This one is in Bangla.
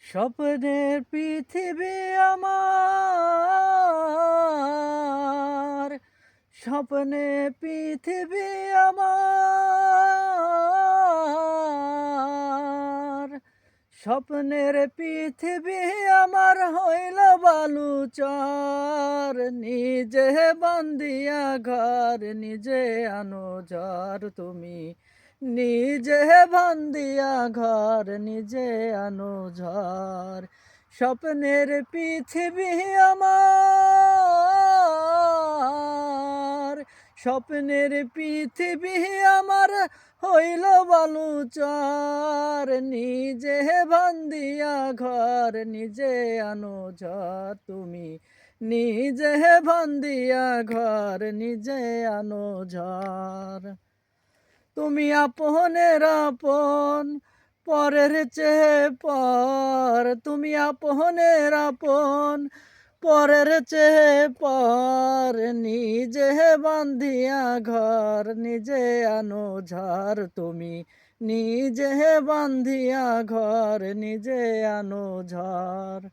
স্বপ্নের পৃথিবী আমার, স্বপ্নে পৃথিবী আমার, স্বপ্নের পৃথিবী আমার হইল বালুচর। নিজে বান্দিয়া ঘর নিজে আনো ঝড়, তুমি নিজে বান্দিয়া ঘর নিজে আনো ঝড়। স্বপ্নের পৃথিবী আমার, স্বপ্নের পৃথিবী আমার হইল বালুচর। নিজে বান্দিয়া ঘর নিজে আনো ঝড়, তুমি নিজে বান্দিয়া ঘর নিজে আনো ঝড়। তুমি আপনের আপন, পরের চেয়ে পর, তুমি আপনের আপন, পরের চেয়ে পর। নিজে বান্ধিয়া ঘর নিজে আনো ঝড়, তুমি নিজে বান্ধিয়া ঘর নিজে আনো ঝড়।